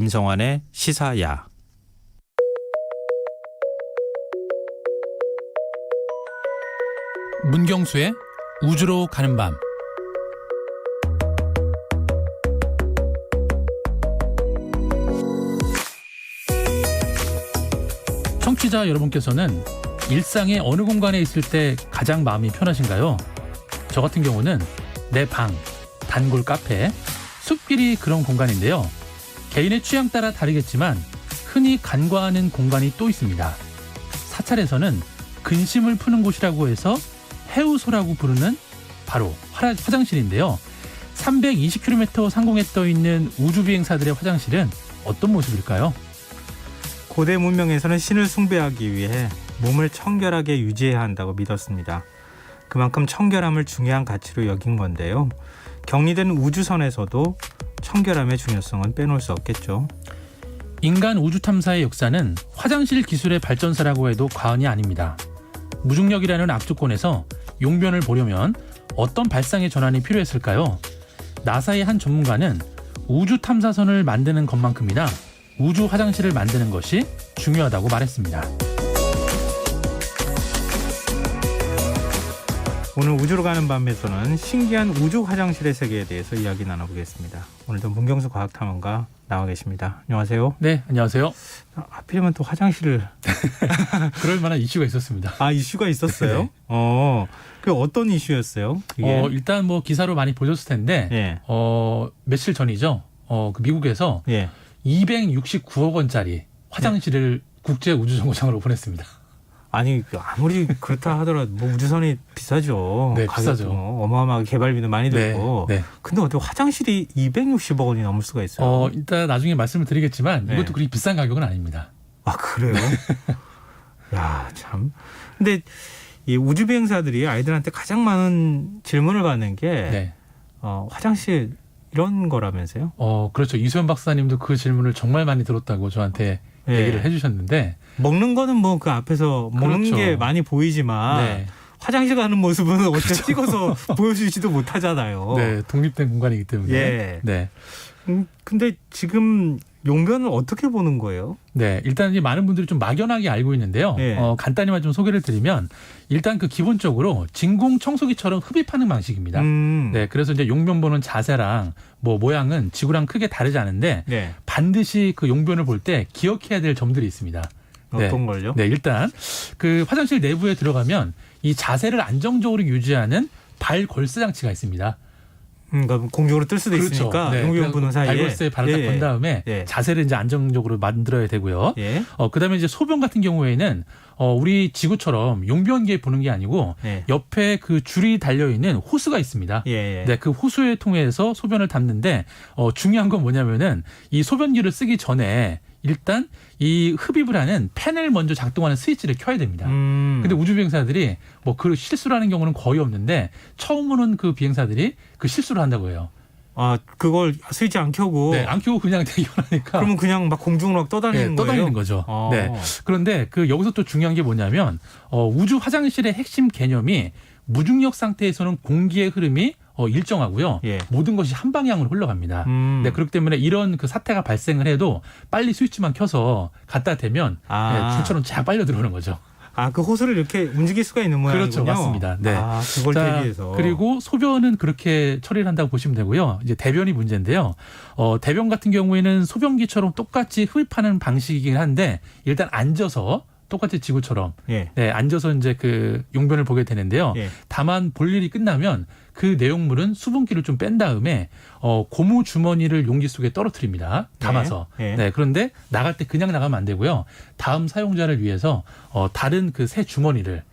김성환의 시사야. 문경수의 우주로 가는 밤. 청취자 여러분께서는 일상의 어느 공간에 있을 때 가장 마음이 편하신가요? 저 같은 경우는 내 방, 단골 카페, 숲길이 그런 공간인데요. 개인의 취향 따라 다르겠지만 흔히 간과하는 공간이 또 있습니다. 사찰에서는 근심을 푸는 곳이라고 해서 해우소라고 부르는 바로 화장실인데요. 320km 상공에 떠 있는 우주비행사들의 화장실은 어떤 모습일까요? 고대 문명에서는 신을 숭배하기 위해 몸을 청결하게 유지해야 한다고 믿었습니다. 그만큼 청결함을 중요한 가치로 여긴 건데요. 격리된 우주선에서도 청결함의 중요성은 빼놓을 수 없겠죠. 인간 우주 탐사의 역사는 화장실 기술의 발전사라고 해도 과언이 아닙니다. 무중력이라는 악조건에서 용변을 보려면 어떤 발상의 전환이 필요했을까요? 나사의 한 전문가는 우주 탐사선을 만드는 것만큼이나 우주 화장실을 만드는 것이 중요하다고 말했습니다. 오늘 우주로 가는 밤에서는 신기한 우주 화장실의 세계에 대해서 이야기 나눠보겠습니다. 오늘도 문경수 과학탐험가 나와 계십니다. 안녕하세요. 네, 안녕하세요. 하필이면 또 화장실을 그럴 만한 이슈가 있었습니다. 아, 이슈가 있었어요? 네. 그 어떤 이슈였어요? 그게? 일단 뭐 기사로 많이 보셨을 텐데 예. 며칠 전이죠. 그 미국에서 예. 269억 원짜리 화장실을 국제 우주정거장으로 보냈습니다. 아니 아무리 그렇다 하더라도 뭐 우주선이 비싸죠. 네, 가격도 비싸죠. 어마어마하게 개발비도 많이 들고. 네. 근데 어떻게 화장실이 260억 원이 넘을 수가 있어요? 일단 나중에 말씀을 드리겠지만 네. 이것도 그렇게 비싼 가격은 아닙니다. 아, 그래요? 야, 참. 근데 이 우주 비행사들이 아이들한테 가장 많은 질문을 받는 게 네. 화장실 이런 거라면서요? 그렇죠. 이수연 박사님도 그 질문을 정말 많이 들었다고 저한테 네. 얘기를 해주셨는데 먹는 거는 뭐 그 앞에서 먹는 그렇죠. 게 많이 보이지만 네. 화장실 가는 모습은 어떻게 찍어서 보여주지도 못하잖아요. 네, 독립된 공간이기 때문에. 예. 네. 근데 지금 용변을 어떻게 보는 거예요? 네, 일단 이제 많은 분들이 좀 막연하게 알고 있는데요. 네. 간단히만 좀 소개를 드리면 일단 그 기본적으로 진공 청소기처럼 흡입하는 방식입니다. 네. 그래서 이제 용변 보는 자세랑 뭐 모양은 지구랑 크게 다르지 않은데 네. 반드시 그 용변을 볼 때 기억해야 될 점들이 있습니다. 어떤 걸요? 네, 일단 그 화장실 내부에 들어가면 이 자세를 안정적으로 유지하는 발 걸스 장치가 있습니다. 그러니까 공중으로 뜰 수도 그렇죠. 있으니까 네, 용변 보는 사이에 발걸스에 발을 딱 건 다음에 예. 자세를 이제 안정적으로 만들어야 되고요. 예. 그다음에 이제 소변 같은 경우에는 우리 지구처럼 용변기에 보는 게 아니고 예. 옆에 그 줄이 달려 있는 호스가 있습니다. 예. 네, 그 호수에 통해서 소변을 담는데 중요한 건 뭐냐면은 이 소변기를 쓰기 전에 일단 이 흡입을 하는 팬을 먼저 작동하는 스위치를 켜야 됩니다. 근데 우주 비행사들이 뭐 그 실수를 하는 경우는 거의 없는데 처음 오는 그 비행사들이 그 실수를 한다고 해요. 아, 그걸 스위치 안 켜고 네, 안 켜고 그냥 대기하니까 그러면 그냥 막 공중으로 막 떠다니는 거예요? 떠다니는 거죠. 아. 네. 그런데 그 여기서 또 중요한 게 뭐냐면 우주 화장실의 핵심 개념이 무중력 상태에서는 공기의 흐름이 일정하고요. 예. 모든 것이 한 방향으로 흘러갑니다. 네, 그렇기 때문에 이런 그 사태가 발생을 해도 빨리 스위치만 켜서 갖다 대면 줄처럼 쫙 빨려 들어오는 거죠. 아, 그 호수를 이렇게 움직일 수가 있는 모양이군요. 그렇죠, 맞습니다. 네. 아, 그걸 대비해서. 그리고 소변은 그렇게 처리를 한다고 보시면 되고요. 이제 대변이 문제인데요. 대변 같은 경우에는 소변기처럼 똑같이 흡입하는 방식이긴 한데 일단 앉아서 똑같이 지구처럼 예. 네, 앉아서 이제 그 용변을 보게 되는데요. 예. 다만 볼 일이 끝나면 그 내용물은 수분기를 좀 뺀 다음에 고무 주머니를 용기 속에 떨어뜨립니다. 담아서. 예. 네, 그런데 나갈 때 그냥 나가면 안 되고요. 다음 사용자를 위해서 다른 그 새 주머니를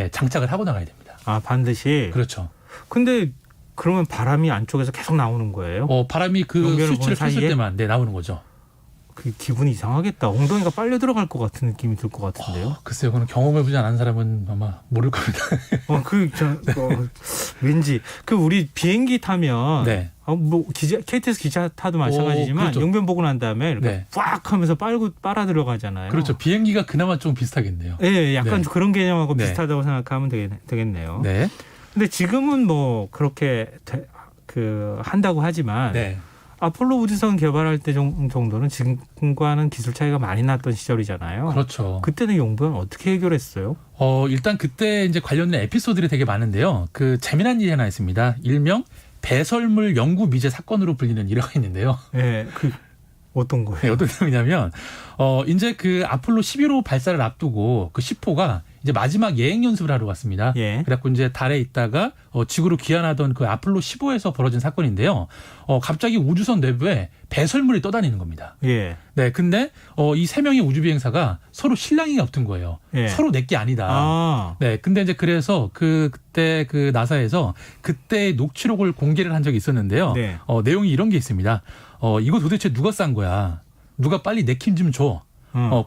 장착을 하고 나가야 됩니다. 아, 반드시. 그렇죠. 근데 그러면 바람이 안쪽에서 계속 나오는 거예요? 바람이 그 용변을 스위치를 보는 켰을 사이에? 때만 나오는 거죠. 그 기분이 이상하겠다. 엉덩이가 빨려 들어갈 것 같은 느낌이 들 것 같은데요. 글쎄요, 그건 경험해보지 않은 사람은 아마 모를 겁니다. 왠지 우리 비행기 타면 네. 뭐 KTX 기차 타도 마찬가지지만 그렇죠. 용변 보고 난 다음에 이렇게 네. 꽉 하면서 빨아 들어가잖아요. 그렇죠. 비행기가 그나마 좀 비슷하겠네요. 예, 약간 네. 그런 개념하고 네. 비슷하다고 생각하면 되겠네요. 네. 근데 지금은 뭐 그렇게 한다고 하지만 네. 아폴로 우주선 개발할 때 정도는 지금과는 기술 차이가 많이 났던 시절이잖아요. 그렇죠. 그때는 용변 어떻게 해결했어요? 일단 그때 이제 관련된 에피소드들이 되게 많은데요. 그 재미난 일이 하나 있습니다. 일명 배설물 연구 미제 사건으로 불리는 일화가 있는데요. 네, 어떤 거예요? 네, 어떤 내용이냐면 이제 그 아폴로 11호 발사를 앞두고 그 10호가 이제 마지막 예행 연습을 하러 갔습니다. 예. 그래갖고 이제 달에 있다가 지구로 귀환하던 그 아폴로 15에서 벌어진 사건인데요. 갑자기 우주선 내부에 배설물이 떠다니는 겁니다. 예. 네, 근데 이 세 명의 우주 비행사가 서로 실랑이가 붙은 거예요. 예. 서로 내게 아니다. 아. 네, 근데 이제 그래서 그때 그 나사에서 그때의 녹취록을 공개를 한 적이 있었는데요. 네. 내용이 이런 게 있습니다. 이거 도대체 누가 싼 거야? 누가 빨리 내 킴 좀 줘.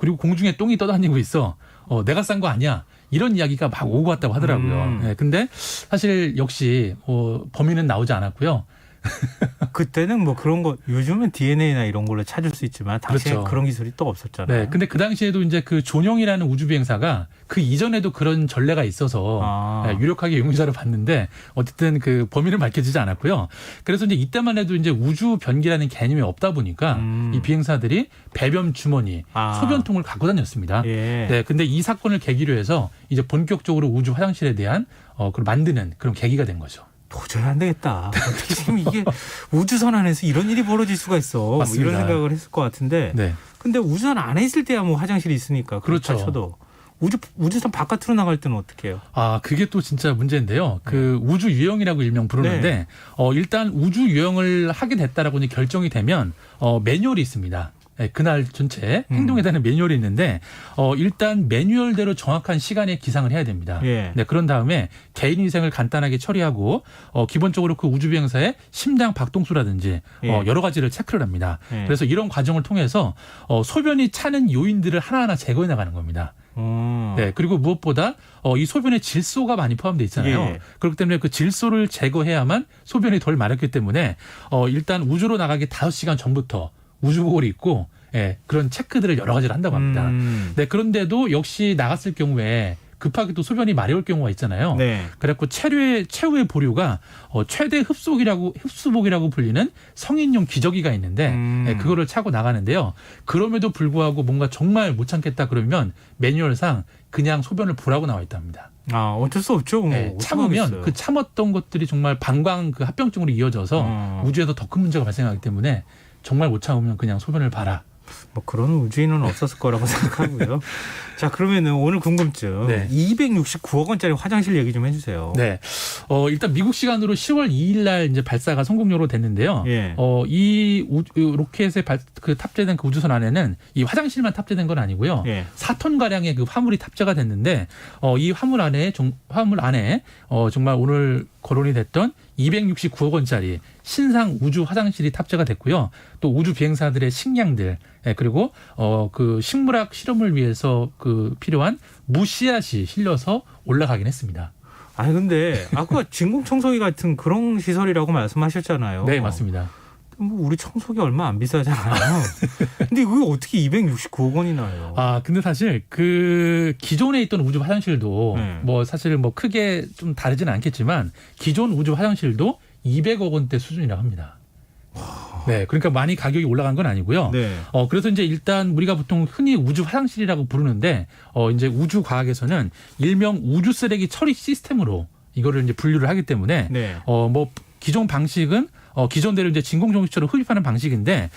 그리고 공중에 똥이 떠다니고 있어. 내가 싼 거 아니야. 이런 이야기가 막 오고 갔다고 하더라고요. 네, 근데 사실 역시 범인은 나오지 않았고요. 그때는 뭐 그런 거 요즘은 DNA나 이런 걸로 찾을 수 있지만 당시에 그렇죠. 그런 기술이 또 없었잖아요. 네, 근데 그 당시에도 이제 그 존영이라는 우주 비행사가 그 이전에도 그런 전례가 있어서 네, 유력하게 용의자로 봤는데 어쨌든 그 범인은 밝혀지지 않았고요. 그래서 이제 이때만 해도 이제 우주 변기라는 개념이 없다 보니까 이 비행사들이 배변 주머니, 소변통을 갖고 다녔습니다. 예. 네, 근데 이 사건을 계기로 해서 이제 본격적으로 우주 화장실에 대한 그걸 만드는 그런 계기가 된 거죠. 도저히 안 되겠다. 어떻게 지금 이게 우주선 안에서 이런 일이 벌어질 수가 있어. 뭐 맞습니다. 이런 생각을 했을 것 같은데. 네. 근데 우주선 안에 있을 때야 뭐 화장실이 있으니까. 그렇죠. 쳐도 우주선 바깥으로 나갈 때는 어떻게 해요? 그게 또 진짜 문제인데요. 그 우주 유형이라고 일명 부르는데 네. 일단 우주 유형을 하게 됐다라고 이제 결정이 되면 매뉴얼이 있습니다. 네, 그날 전체 행동에 대한 매뉴얼이 있는데 일단 매뉴얼대로 정확한 시간에 기상을 해야 됩니다. 예. 네, 그런 다음에 개인 위생을 간단하게 처리하고 기본적으로 그 우주 비행사의 심장 박동수라든지 예. 여러 가지를 체크를 합니다. 예. 그래서 이런 과정을 통해서 소변이 차는 요인들을 하나하나 제거해 나가는 겁니다. 네, 그리고 무엇보다 이 소변에 질소가 많이 포함되어 있잖아요. 예. 그렇기 때문에 그 질소를 제거해야만 소변이 덜 마렵기 때문에 일단 우주로 나가기 5시간 전부터 우주복을 입고 그런 체크들을 여러 가지를 한다고 합니다. 네, 그런데도 역시 나갔을 경우에 급하게 또 소변이 마려울 경우가 있잖아요. 네. 그래갖고 최후의 보류가 최대 흡수복이라고 불리는 성인용 기저귀가 있는데 그거를 차고 나가는데요. 그럼에도 불구하고 뭔가 정말 못 참겠다 그러면 매뉴얼상 그냥 소변을 보라고 나와 있답니다. 어쩔 수 없죠. 네, 참으면 그 참았던 것들이 정말 방광 그 합병증으로 이어져서 우주에서 더 큰 문제가 발생하기 때문에 정말 못 참으면 그냥 소변을 봐라. 뭐 그런 우주인은 없었을 거라고 생각하고요. 자, 그러면은 오늘 궁금증. 네. 269억 원짜리 화장실 얘기 좀 해주세요. 네. 일단 미국 시간으로 10월 2일 날 이제 발사가 성공적으로 됐는데요. 예. 이 로켓에 탑재된 그 우주선 안에는 이 화장실만 탑재된 건 아니고요. 예. 4톤 가량의 그 화물이 탑재가 됐는데 이 화물 안에 정말 오늘 거론이 됐던 269억 원짜리 신상 우주 화장실이 탑재가 됐고요. 또 우주 비행사들의 식량들 그리고 그 식물학 실험을 위해서 그 필요한 무씨앗이 실려서 올라가긴 했습니다. 아니 근데 아까 진공청소기 같은 그런 시설이라고 말씀하셨잖아요. 네, 맞습니다. 뭐 우리 청소기 얼마 안 비싸잖아요. 근데 이거 어떻게 269억 원이 나요? 근데 사실 그 기존에 있던 우주 화장실도 네. 뭐 사실 뭐 크게 좀 다르지는 않겠지만 기존 우주 화장실도 200억 원대 수준이라고 합니다. 네, 그러니까 많이 가격이 올라간 건 아니고요. 네. 그래서 이제 일단 우리가 보통 흔히 우주 화장실이라고 부르는데 이제 우주 과학에서는 일명 우주 쓰레기 처리 시스템으로 이거를 이제 분류를 하기 때문에 네. 뭐 기존 방식은 기존대로 이제 진공청소기처럼 흡입하는 방식인데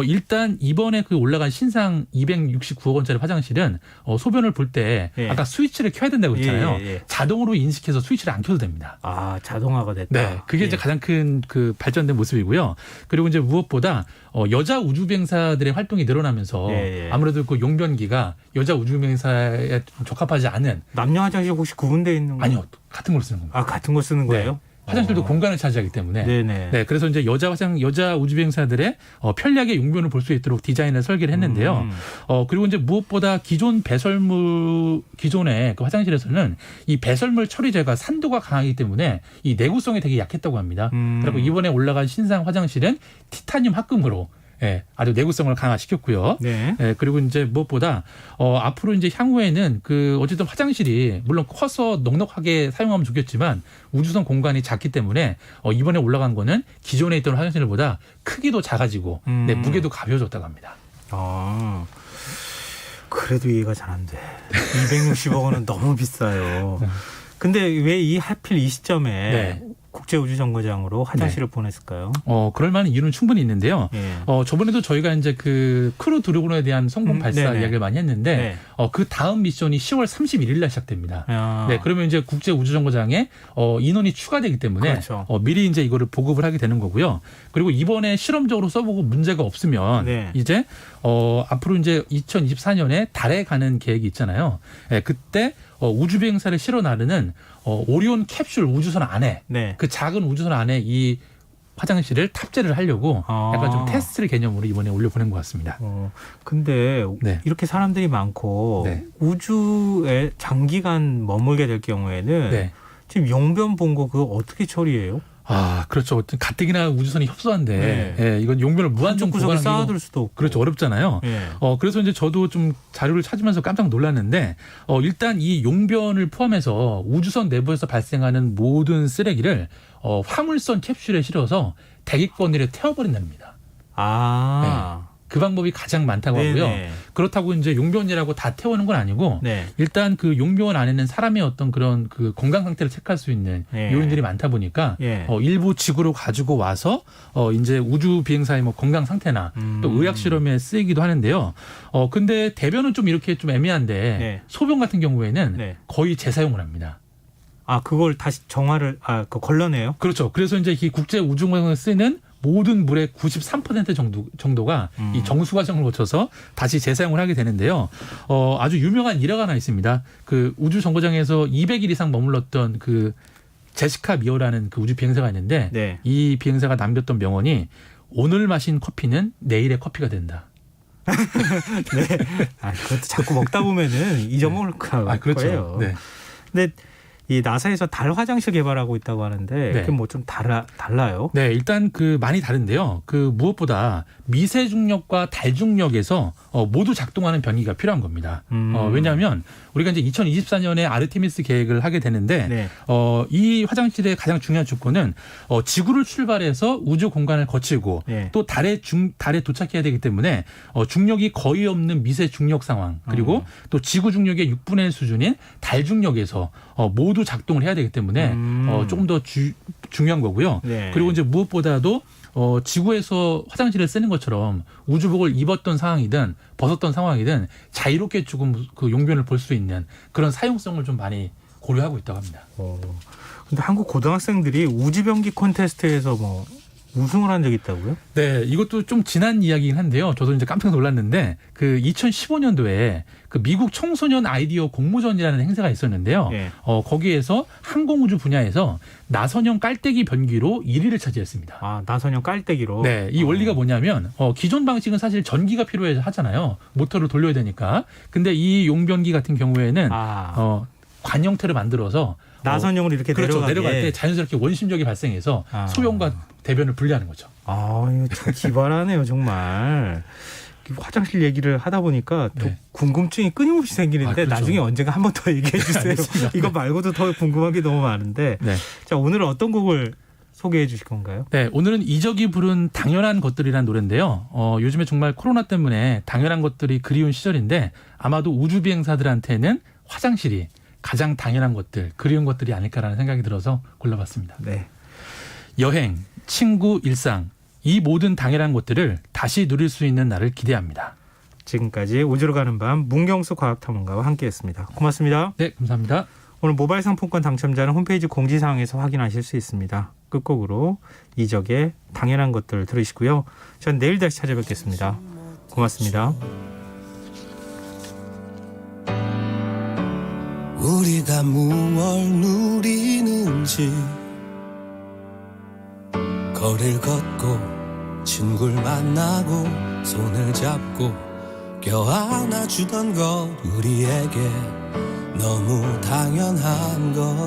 일단 이번에 그 올라간 신상 269억 원짜리 화장실은 소변을 볼 때 예. 아까 스위치를 켜야 된다고 했잖아요. 예. 자동으로 인식해서 스위치를 안 켜도 됩니다. 자동화가 됐다. 네, 그게 이제 가장 큰 그 발전된 모습이고요. 그리고 이제 무엇보다 여자 우주 비행사들의 활동이 늘어나면서 아무래도 그 용변기가 여자 우주 비행사에 좀 적합하지 않은 남녀 화장실 혹시 구분되어 있는 거? 아니요, 같은 걸 쓰는 겁니다. 같은 거 쓰는 거예요? 화장실도 공간을 차지하기 때문에. 네네. 네, 그래서 이제 여자 우주 비행사들의 편리하게 용변을 볼 수 있도록 디자인을 설계를 했는데요. 그리고 이제 무엇보다 기존의 그 화장실에서는 이 배설물 처리제가 산도가 강하기 때문에 이 내구성이 되게 약했다고 합니다. 그리고 이번에 올라간 신상 화장실은 티타늄 합금으로 예, 아주 내구성을 강화시켰고요. 네. 예, 그리고 이제 무엇보다 앞으로 이제 향후에는 그 어쨌든 화장실이 물론 커서 넉넉하게 사용하면 좋겠지만 우주선 공간이 작기 때문에 이번에 올라간 거는 기존에 있던 화장실보다 크기도 작아지고 네, 무게도 가벼워졌다고 합니다. 아, 그래도 이해가 잘 안 돼. 260억 원은 너무 비싸요. 근데 왜 하필 이 시점에 네. 국제우주정거장으로 화장실을 보냈을까요? 그럴 만한 이유는 충분히 있는데요. 예. 저번에도 저희가 이제 그 크루 드래곤에 대한 성공 발사 네네. 이야기를 많이 했는데 네. 그 다음 미션이 10월 31일 날 시작됩니다. 아. 네, 그러면 이제 국제우주정거장에 인원이 추가되기 때문에 그렇죠. 미리 이제 이거를 보급을 하게 되는 거고요. 그리고 이번에 실험적으로 써보고 문제가 없으면 네. 이제 앞으로 이제 2024년에 달에 가는 계획이 있잖아요. 네, 그때 우주 비행사를 실어 나르는 오리온 캡슐 우주선 안에 네. 그 작은 우주선 안에 이 화장실을 탑재를 하려고 약간 좀 테스트를 개념으로 이번에 올려보낸 것 같습니다. 근데 네. 이렇게 사람들이 많고 네. 우주에 장기간 머물게 될 경우에는 네. 지금 용변 본 거 그거 어떻게 처리해요? 그렇죠. 가뜩이나 우주선이 협소한데 네. 예, 이건 용변을 무한정 구석에 보관하기 쌓아둘 수도 없고. 그렇죠. 어렵잖아요. 예. 그래서 이제 저도 좀 자료를 찾으면서 깜짝 놀랐는데 일단 이 용변을 포함해서 우주선 내부에서 발생하는 모든 쓰레기를 화물선 캡슐에 실어서 대기권으로 태워버린답니다. 그 방법이 가장 많다고 하고요. 네네. 그렇다고 이제 용변이라고 다 태우는 건 아니고 네. 일단 그 용변 안에는 사람의 어떤 그런 그 건강 상태를 체크할 수 있는 예. 요인들이 많다 보니까 예. 일부 지구로 가지고 와서 이제 우주 비행사의 뭐 건강 상태나 또 의학 실험에 쓰이기도 하는데요. 근데 대변은 좀 이렇게 좀 애매한데 네. 소변 같은 경우에는 네. 거의 재사용을 합니다. 그걸 다시 정화를 그거 걸러내요? 그렇죠. 그래서 이제 이 국제 우주공항에 쓰는 모든 물의 93% 정도가 이 정수 과정을 거쳐서 다시 재사용을 하게 되는데요. 아주 유명한 일화가 하나 있습니다. 그 우주 정거장에서 200일 이상 머물렀던 그 제시카 미어라는 그 우주 비행사가 있는데 네. 이 비행사가 남겼던 명언이 오늘 마신 커피는 내일의 커피가 된다. 네. 그것도 자꾸 먹다 보면은 잊어먹을 거예요. 그렇죠. 네. 근데 이 나사에서 달 화장실 개발하고 있다고 하는데 네. 그게 뭐 좀 달라요? 네, 일단 그 많이 다른데요. 그 무엇보다 미세 중력과 달 중력에서 모두 작동하는 변기가 필요한 겁니다. 왜냐하면 우리가 이제 2024년에 아르테미스 계획을 하게 되는데 네. 이 화장실의 가장 중요한 조건은 지구를 출발해서 우주 공간을 거치고 네. 또 달에 도착해야 되기 때문에 중력이 거의 없는 미세 중력 상황 그리고 또 지구 중력의 6분의 1 수준인 달 중력에서 모두 작동을 해야 되기 때문에 조금 더 중요한 거고요. 네. 그리고 이제 무엇보다도 지구에서 화장실을 쓰는 것처럼 우주복을 입었던 상황이든 벗었던 상황이든 자유롭게 조금 그 용변을 볼 수 있는 그런 사용성을 좀 많이 고려하고 있다고 합니다. 근데 한국 고등학생들이 우주변기 콘테스트에서 뭐 우승을 한 적이 있다고요? 네, 이것도 좀 지난 이야기긴 한데요. 저도 이제 깜짝 놀랐는데 그 2015년도에 그 미국 청소년 아이디어 공모전이라는 행사가 있었는데요. 네. 거기에서 항공우주 분야에서 나선형 깔때기 변기로 1위를 차지했습니다. 나선형 깔때기로. 네, 이 원리가 뭐냐면 기존 방식은 사실 전기가 필요해 하잖아요. 모터를 돌려야 되니까. 근데 이 용변기 같은 경우에는 관 형태를 만들어서 나선형으로 이렇게 그렇죠. 내려가게. 내려갈 때 자연스럽게 원심력이 발생해서 소변과 대변을 분리하는 거죠. 이거 참 기발하네요, 정말. 화장실 얘기를 하다 보니까 또 네. 궁금증이 끊임없이 생기는데 그렇죠. 나중에 언젠가 한 번 더 얘기해 주세요. 이거 말고도 더 궁금한 게 너무 많은데. 네. 자, 오늘은 어떤 곡을 소개해 주실 건가요? 네, 오늘은 이적이 부른 당연한 것들이라는 노래인데요. 요즘에 정말 코로나 때문에 당연한 것들이 그리운 시절인데 아마도 우주 비행사들한테는 화장실이 가장 당연한 것들, 그리운 것들이 아닐까라는 생각이 들어서 골라봤습니다. 네. 여행, 친구, 일상, 이 모든 당연한 것들을 다시 누릴 수 있는 날을 기대합니다. 지금까지 우주로 가는 밤 문경수 과학탐험가와 함께했습니다. 고맙습니다. 네, 감사합니다. 오늘 모바일 상품권 당첨자는 홈페이지 공지사항에서 확인하실 수 있습니다. 끝곡으로 이적의 당연한 것들 들으시고요. 전 내일 다시 찾아뵙겠습니다. 고맙습니다. 우리가 무얼 누리는지 거리를 걷고 친구를 만나고 손을 잡고 껴안아주던 것 우리에게 너무 당연한 것